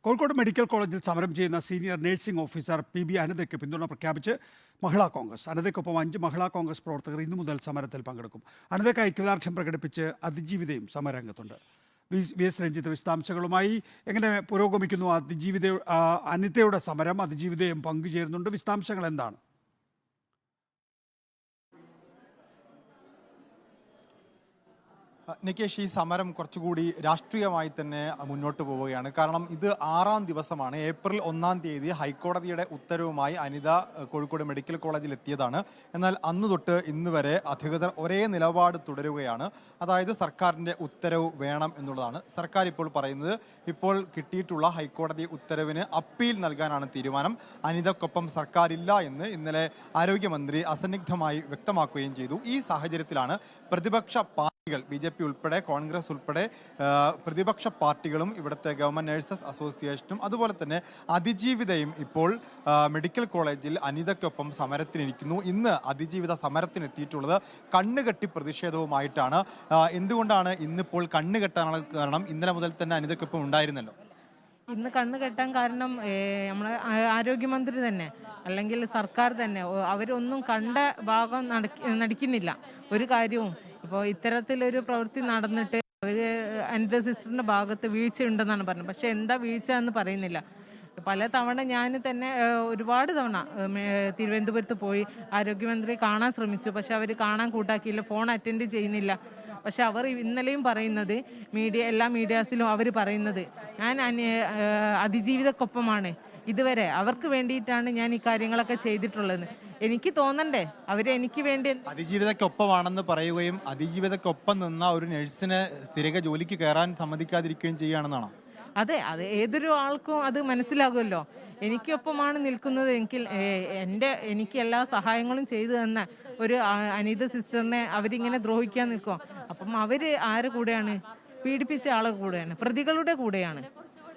Kozhikode medical കോളേജിൽ സമരം ചെയ്യുന്ന senior nursing officer P B അനിതയ്ക്ക് പിന്തുണ പ്രഖ്യാപിച്ച് മഹിളാ കോൺഗ്രസ്. അനിതയ്ക്കൊപ്പം 5 മഹിളാ കോൺഗ്രസ് പ്രവർത്തകർ ഇന്നു മുതൽ സമരത്തിൽ പങ്കെടുക്കും. അനിതയ്ക്ക് ഐക്യദാർഢ്യം പ്രകടിപ്പിച്ച് അതിജീവിതയും സമരരംഗത്തുണ്ട്. വി എസ് രഞ്ജിത്ത് വിശദാംശങ്ങളുമായി. എങ്ങനെ പുരോഗമിക്കുന്നു അനിതയുടെ സമരം? അതിജീവിതയും പങ്കുചേരുന്നുണ്ട്. വിശദാംശങ്ങൾ എന്താണ്? നികേഷ്, ഈ സമരം കുറച്ചുകൂടി രാഷ്ട്രീയമായി തന്നെ മുന്നോട്ട് പോവുകയാണ്. കാരണം ഇത് 6ാം ദിവസമാണ്. ഏപ്രിൽ 1-ാം തീയതി ഹൈക്കോടതിയുടെ ഉത്തരവുമായി അനിത കോഴിക്കോട് മെഡിക്കൽ കോളേജിൽ എത്തിയതാണ്. എന്നാൽ അന്ന് തൊട്ട് ഇന്ന് വരെ അധികൃതർ ഒരേ നിലപാട് തുടരുകയാണ്. അതായത് സർക്കാരിൻ്റെ ഉത്തരവ് വേണം എന്നുള്ളതാണ്. സർക്കാർ ഇപ്പോൾ പറയുന്നത് ഇപ്പോൾ കിട്ടിയിട്ടുള്ള ഹൈക്കോടതി ഉത്തരവിന് അപ്പീൽ നൽകാനാണ് തീരുമാനം. അനിതക്കൊപ്പം സർക്കാരില്ല എന്ന് ഇന്നലെ ആരോഗ്യമന്ത്രി അസന്നിഗ്ധമായി വ്യക്തമാക്കുകയും ചെയ്തു. ഈ സാഹചര്യത്തിലാണ് പ്രതിപക്ഷ BJP ഉൾപ്പെടെ കോൺഗ്രസ് ഉൾപ്പെടെ പ്രതിപക്ഷ പാർട്ടികളും ഇവിടുത്തെ ഗവൺമെന്റ് നഴ്സസ് അസോസിയേഷനും അതുപോലെ തന്നെ അതിജീവിതയും ഇപ്പോൾ മെഡിക്കൽ കോളേജിൽ അനിതയ്ക്കൊപ്പം സമരത്തിനിരിക്കുന്നു. ഇന്ന് അതിജീവിത സമരത്തിനെത്തിയിട്ടുള്ളത് കണ്ണുകെട്ടി പ്രതിഷേധവുമായിട്ടാണ്. എന്തുകൊണ്ടാണ് ഇന്നിപ്പോൾ കണ്ണുകെട്ടാനുള്ള കാരണം? ഇന്നലെ മുതൽ തന്നെ അനിതയ്ക്കൊപ്പം ഉണ്ടായിരുന്നല്ലോ. ഇന്ന് കണ്ണ് കെട്ടാൻ കാരണം നമ്മളെ ആരോഗ്യമന്ത്രി തന്നെ, അല്ലെങ്കിൽ സർക്കാർ തന്നെ അവരൊന്നും കണ്ട ഭാഗം നടിക്കുന്നില്ല ഒരു കാര്യവും. ഇപ്പോൾ ഇത്തരത്തിലൊരു പ്രവൃത്തി നടന്നിട്ട് അവർ അനിത സിസ്റ്ററിൻ്റെ ഭാഗത്ത് വീഴ്ച ഉണ്ടെന്നാണ് പറഞ്ഞത്. പക്ഷെ എന്താ വീഴ്ച എന്ന് പറയുന്നില്ല. പല തവണ ഞാൻ തന്നെ ഒരുപാട് തവണ തിരുവനന്തപുരത്ത് പോയി ആരോഗ്യമന്ത്രി കാണാൻ ശ്രമിച്ചു. പക്ഷെ അവർ കാണാൻ കൂട്ടാക്കിയില്ല, ഫോൺ അറ്റൻഡ് ചെയ്യുന്നില്ല. പക്ഷെ അവർ ഇന്നലെയും പറയുന്നത് എല്ലാ മീഡിയാസിലും അവർ പറയുന്നത് ഞാൻ അതിജീവിതക്കൊപ്പമാണ്. ഇതുവരെ അവർക്ക് വേണ്ടിയിട്ടാണ് ഞാൻ ഈ കാര്യങ്ങളൊക്കെ ചെയ്തിട്ടുള്ളത്. എനിക്ക് തോന്നണ്ടേ എനിക്ക് വേണ്ടി അതിജീവിതക്കൊപ്പമാണെന്ന് പറയുകയും അതിജീവിതക്കൊപ്പം നിന്ന ഒരു നഴ്സിനെ സ്ഥിര ജോലിക്ക് കയറാൻ സമ്മതിക്കാതിരിക്കുകയും ചെയ്യുകയാണെന്നാണോ? അതെ, ഏതൊരു ആൾക്കും അത് മനസ്സിലാകുമല്ലോ. എനിക്കൊപ്പമാണ് നിൽക്കുന്നത്. എനിക്ക് എല്ലാ സഹായങ്ങളും ചെയ്തു തന്ന ഒരു അനിത സിസ്റ്ററിനെ അവരിങ്ങനെ ദ്രോഹിക്കാൻ നിൽക്കും. അപ്പം അവര് ആരുടെ കൂടെയാണ്? പീഡിപ്പിച്ച ആളെ കൂടെയാണ്, പ്രതികളുടെ കൂടെയാണ്.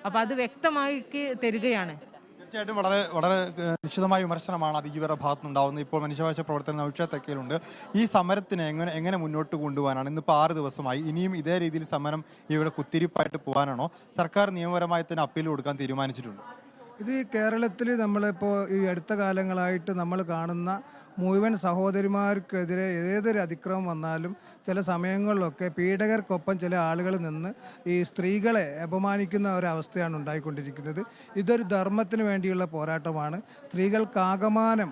അപ്പം അത് വ്യക്തമാക്കി തരികയാണ്. തീർച്ചയായിട്ടും വളരെ വളരെ നിശ്ചിതമായ വിമർശനമാണ് അതിജീവിതരുടെ ഭാഗത്തുനിന്നുണ്ടാവുന്നത്. ഇപ്പോൾ മനുഷ്യാവകാശ പ്രവർത്തകൻ നൗഷാദ് തെക്കയിലുണ്ട്. ഈ സമരത്തിനെ എങ്ങനെ മുന്നോട്ട് കൊണ്ടുപോകാനാണ്? ഇന്നിപ്പോൾ 6 ദിവസമായി. ഇനിയും ഇതേ രീതിയിൽ സമരം ഇവിടെ കുത്തിരിപ്പായിട്ട് പോകാനാണോ? സർക്കാർ നിയമപരമായി തന്നെ അപ്പീൽ കൊടുക്കാൻ തീരുമാനിച്ചിട്ടുണ്ട്. ഇത് കേരളത്തിൽ നമ്മളിപ്പോൾ ഈ അടുത്ത കാലങ്ങളായിട്ട് നമ്മൾ കാണുന്ന മുഴുവൻ സഹോദരിമാർക്കെതിരെ ഏതൊരു അതിക്രമം വന്നാലും ചില സമയങ്ങളിലൊക്കെ പീഡകർക്കൊപ്പം ചില ആളുകൾ നിന്ന് ഈ സ്ത്രീകളെ അപമാനിക്കുന്ന ഒരവസ്ഥയാണ് ഉണ്ടായിക്കൊണ്ടിരിക്കുന്നത്. ഇതൊരു ധർമ്മത്തിന് വേണ്ടിയുള്ള പോരാട്ടമാണ്. സ്ത്രീകൾക്കാകമാനം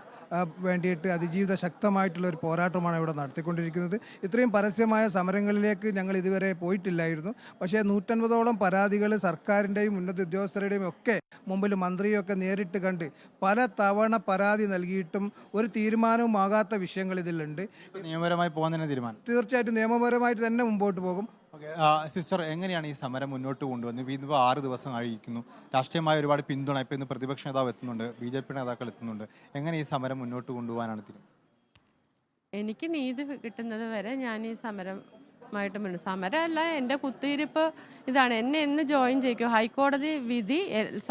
വേണ്ടിയിട്ട് അതിജീവിത ശക്തമായിട്ടുള്ള ഒരു പോരാട്ടമാണ് ഇവിടെ നടത്തിക്കൊണ്ടിരിക്കുന്നത്. ഇത്രയും പരസ്യമായ സമരങ്ങളിലേക്ക് ഞങ്ങൾ ഇതുവരെ പോയിട്ടില്ലായിരുന്നു. പക്ഷേ 150ഓളം പരാതികൾ സർക്കാരിൻ്റെയും ഉന്നത ഉദ്യോഗസ്ഥരുടെയും ഒക്കെ മുമ്പിൽ മന്ത്രിയൊക്കെ നേരിട്ട് കണ്ട് പല തവണ പരാതി നൽകിയിട്ടും ഒരു തീരുമാനവും ആകാത്ത വിഷയങ്ങൾ ഇതിലുണ്ട്. നിയമപരമായി പോകാൻ തന്നെ തീരുമാനം? തീർച്ചയായിട്ടും നിയമപരമായിട്ട് തന്നെ മുമ്പോട്ട് പോകും. സിസ്റ്റർ, എങ്ങനെയാണ് ഈ സമരം മുന്നോട്ട് കൊണ്ടുവന്നത്? ഇതിപ്പോൾ 6 ദിവസം കഴിക്കുന്നു. രാഷ്ട്രീയമായ ഒരുപാട് പിന്തുണ ഇപ്പോൾ ഇന്ന് പ്രതിപക്ഷ നേതാവ് എത്തുന്നുണ്ട്, BJP നേതാക്കൾ എത്തുന്നുണ്ട്. എങ്ങനെ ഈ സമരം മുന്നോട്ട് കൊണ്ടുപോകാനാണ് തീരുമാനം? എനിക്ക് നീതി കിട്ടുന്നത് വരെ ഞാൻ ഈ സമരമല്ല, എൻ്റെ കുത്തിയിരിപ്പ് ഇതാണ്. എന്നെ എന്ന് ജോയിൻ ചെയ്യിക്കും ഹൈക്കോടതി വിധി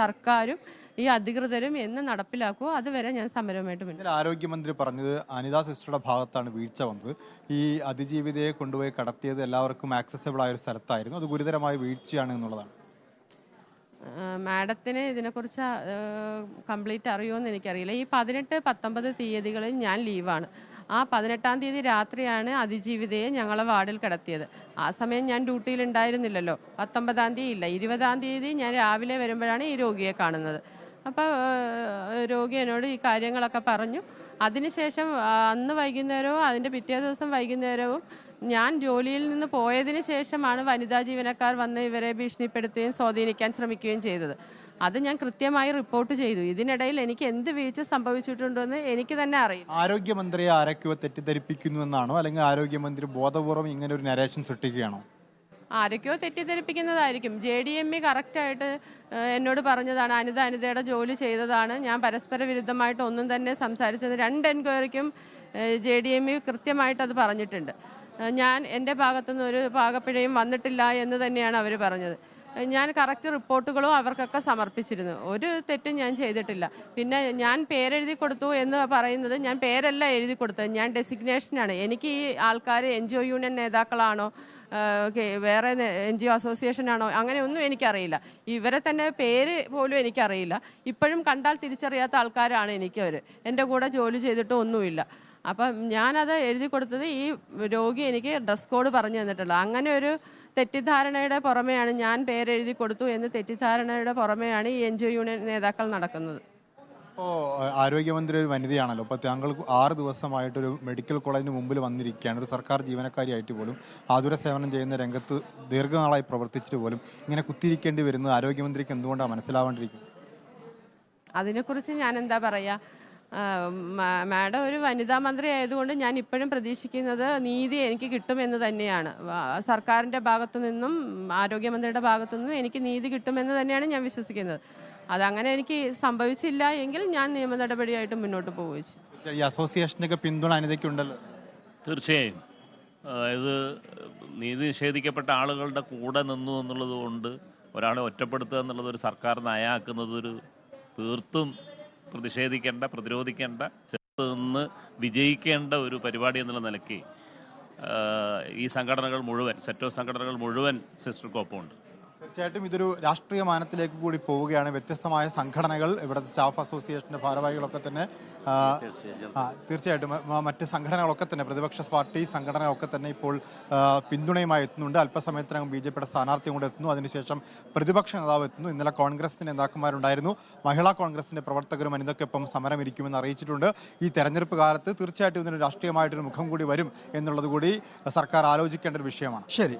സർക്കാരും ഈ അധികൃതരും എന്ന് നടപ്പിലാക്കുമോ അതുവരെ ഞാൻ സമരവുമായിട്ട് മുന്നിൽ. ആരോഗ്യമന്ത്രി പറഞ്ഞത് അനിതാ സിസ്റ്ററുടെ ഭാഗത്താണ് വീഴ്ച വന്നത്. ഈ അതിജീവിതയെ കൊണ്ടുപോയി കടത്തിയത് എല്ലാവർക്കും ആക്സസിബിൾ ആയ ഒരു സ്ഥലത്തായിരുന്നു. അത് ഗുരുതരമായ വീഴ്ചയാണ് എന്നുള്ളതാണ്. മാഡത്തിന് ഇതിനെക്കുറിച്ച് കംപ്ലീറ്റ് അറിയുമെന്ന് എനിക്കറിയില്ല. ഈ 18, 19 തീയതികളിൽ ഞാൻ ലീവാണ്. ആ 18-ാം തീയതി രാത്രിയാണ് അതിജീവിതയെ ഞങ്ങളെ വാർഡിൽ കിടത്തിയത്. ആ സമയം ഞാൻ ഡ്യൂട്ടിയിൽ ഉണ്ടായിരുന്നില്ലല്ലോ. 19-ാം തീയതി ഇല്ല, 20-ാം തീയതി ഞാൻ രാവിലെ വരുമ്പോഴാണ് ഈ രോഗിയെ കാണുന്നത്. അപ്പോൾ രോഗി എന്നോട് ഈ കാര്യങ്ങളൊക്കെ പറഞ്ഞു. അതിനുശേഷം അന്ന് വൈകുന്നേരവും അതിൻ്റെ പിറ്റേ ദിവസം വൈകുന്നേരവും ഞാൻ ജോലിയിൽ നിന്ന് പോയതിന് ശേഷമാണ് വനിതാ ജീവനക്കാർ വന്ന് ഇവരെ ഭീഷണിപ്പെടുത്തുകയും സ്വാധീനിക്കാൻ ശ്രമിക്കുകയും ചെയ്തത്. അത് ഞാൻ കൃത്യമായി റിപ്പോർട്ട് ചെയ്തു. ഇതിനിടയിൽ എനിക്ക് എന്ത് വീഴ്ച സംഭവിച്ചിട്ടുണ്ടെന്ന് എനിക്ക് തന്നെ അറിയില്ല. ആരോഗ്യമന്ത്രിയെ ആരൊക്കെയോ തെറ്റിദ്ധരിപ്പിക്കുന്നു എന്നാണോ, അല്ലെങ്കിൽ ആരോഗ്യമന്ത്രി ബോധപൂർവ്വം ഇങ്ങനെ ഒരു നരേഷൻ സൃഷ്ടിക്കുകയാണോ? ആരൊക്കെയോ തെറ്റിദ്ധരിപ്പിക്കുന്നതായിരിക്കും. JDME കറക്റ്റായിട്ട് എന്നോട് പറഞ്ഞതാണ് അനിതയുടെ ജോലി ചെയ്തതാണ്. ഞാൻ പരസ്പര വിരുദ്ധമായിട്ട് ഒന്നും തന്നെ സംസാരിച്ചത് 2 എൻക്വയറിക്കും JDME കൃത്യമായിട്ട് അത് പറഞ്ഞിട്ടുണ്ട്. ഞാൻ എൻ്റെ ഭാഗത്തുനിന്ന് ഒരു പാകപ്പിഴയും വന്നിട്ടില്ല എന്ന് തന്നെയാണ് അവർ പറഞ്ഞത്. ഞാൻ കറക്റ്റ് റിപ്പോർട്ടുകളും അവർക്കൊക്കെ സമർപ്പിച്ചിരുന്നു. ഒരു തെറ്റും ഞാൻ ചെയ്തിട്ടില്ല. പിന്നെ ഞാൻ പേരെഴുതി കൊടുത്തു എന്ന് പറയുന്നത് ഞാൻ പേരല്ല എഴുതി കൊടുത്തത്, ഞാൻ ഡെസിഗ്നേഷനാണ്. എനിക്ക് ഈ ആൾക്കാർ NGO യൂണിയൻ നേതാക്കളാണോ വേറെ NGO അസോസിയേഷനാണോ അങ്ങനെയൊന്നും എനിക്കറിയില്ല. ഇവരെ തന്നെ പേര് പോലും എനിക്കറിയില്ല. ഇപ്പോഴും കണ്ടാൽ തിരിച്ചറിയാത്ത ആൾക്കാരാണ് എനിക്കവർ. എൻ്റെ കൂടെ ജോലി ചെയ്തിട്ടും ഒന്നുമില്ല. അപ്പം ഞാനത് എഴുതി കൊടുത്തത് ഈ രോഗി എനിക്ക് ഡ്രസ് കോഡ് പറഞ്ഞു തന്നിട്ടുള്ളത്. അങ്ങനെ ഒരു തെറ്റിദ്ധാരണയുടെ പുറമെയാണ് ഞാൻ പേരെഴുതി കൊടുത്തു എന്ന് തെറ്റിദ്ധാരണയുടെ പുറമെയാണ് ഈ NGO യൂണിയൻ നേതാക്കൾ നടക്കുന്നത്. ഇപ്പോൾ ആരോഗ്യമന്ത്രി ഒരു വനിതയാണല്ലോ. അപ്പോൾ താങ്കൾ 6 ദിവസമായിട്ടൊരു മെഡിക്കൽ കോളേജിന് മുമ്പിൽ വന്നിരിക്കുകയാണ്. ഒരു സർക്കാർ ജീവനക്കാരിയായിട്ട് പോലും ആതുര സേവനം ചെയ്യുന്ന രംഗത്ത് ദീർഘനാളായി പ്രവർത്തിച്ചിട്ട് പോലും ഇങ്ങനെ കുത്തിയിരിക്കേണ്ടി വരുന്നത് ആരോഗ്യമന്ത്രിക്ക് എന്തുകൊണ്ടാണ് മനസ്സിലാവാണ്ടിരിക്കുന്നത്? അതിനെക്കുറിച്ച് ഞാൻ എന്താ പറയുക, മാഡം ഒരു വനിതാ മന്ത്രി ആയതുകൊണ്ട് ഞാൻ ഇപ്പോഴും പ്രതീക്ഷിക്കുന്നത് നീതി എനിക്ക് കിട്ടുമെന്ന് തന്നെയാണ്. സർക്കാരിൻ്റെ ഭാഗത്തു നിന്നും ആരോഗ്യമന്ത്രിയുടെ ഭാഗത്തു നിന്നും എനിക്ക് നീതി കിട്ടുമെന്ന് തന്നെയാണ് ഞാൻ വിശ്വസിക്കുന്നത്. അതങ്ങനെ എനിക്ക് സംഭവിച്ചില്ല എങ്കിൽ ഞാൻ നിയമ നടപടിയായിട്ട് മുന്നോട്ട് പോവുകയും. ഈ അസോസിയേഷനൊക്കെ പിന്തുണ അനിതയ്ക്കുണ്ടല്ലോ. തീർച്ചയായും. അതായത് നീതി നിഷേധിക്കപ്പെട്ട ആളുകളുടെ കൂടെ നിന്നു എന്നുള്ളത് കൊണ്ട് ഒരാളെ ഒറ്റപ്പെടുത്തുക എന്നുള്ളത് ഒരു സർക്കാർ നയാക്കുന്നത് ഒരു തീർത്തും പ്രതിഷേധിക്കേണ്ട, പ്രതിരോധിക്കേണ്ട, ചേർത്ത് നിന്ന് വിജയിക്കേണ്ട ഒരു പരിപാടി എന്നുള്ള നിലയ്ക്ക് ഈ സംഘടനകൾ മുഴുവൻ, സെറ്റ് ഓഫ് സംഘടനകൾ മുഴുവൻ സിസ്റ്റർക്കൊപ്പമുണ്ട്. തീർച്ചയായിട്ടും ഇതൊരു രാഷ്ട്രീയ മാനത്തിലേക്ക് കൂടി പോവുകയാണ്. വ്യത്യസ്തമായ സംഘടനകൾ, ഇവിടുത്തെ സ്റ്റാഫ് അസോസിയേഷൻ്റെ ഭാരവാഹികളൊക്കെ തന്നെ തീർച്ചയായിട്ടും മറ്റ് സംഘടനകളൊക്കെ തന്നെ, പ്രതിപക്ഷ പാർട്ടി സംഘടനകളൊക്കെ തന്നെ ഇപ്പോൾ പിന്തുണയുമായി എത്തുന്നുണ്ട്. അല്പസമയത്തിനകം BJPയുടെ സ്ഥാനാർത്ഥിയും കൂടെ എത്തുന്നു. അതിനുശേഷം പ്രതിപക്ഷ നേതാവ് എത്തുന്നു. ഇന്നലെ കോൺഗ്രസിൻ്റെ നേതാക്കന്മാരുണ്ടായിരുന്നു. മഹിളാ കോൺഗ്രസിൻ്റെ പ്രവർത്തകരും അനിതയ്ക്കൊപ്പം സമരം ഇരിക്കുമെന്ന് അറിയിച്ചിട്ടുണ്ട്. ഈ തെരഞ്ഞെടുപ്പ് കാലത്ത് തീർച്ചയായിട്ടും ഇതിന് രാഷ്ട്രീയമായിട്ടൊരു മുഖം കൂടി വരും എന്നുള്ളത് കൂടി സർക്കാർ ആലോചിക്കേണ്ട ഒരു വിഷയമാണ്. ശരി.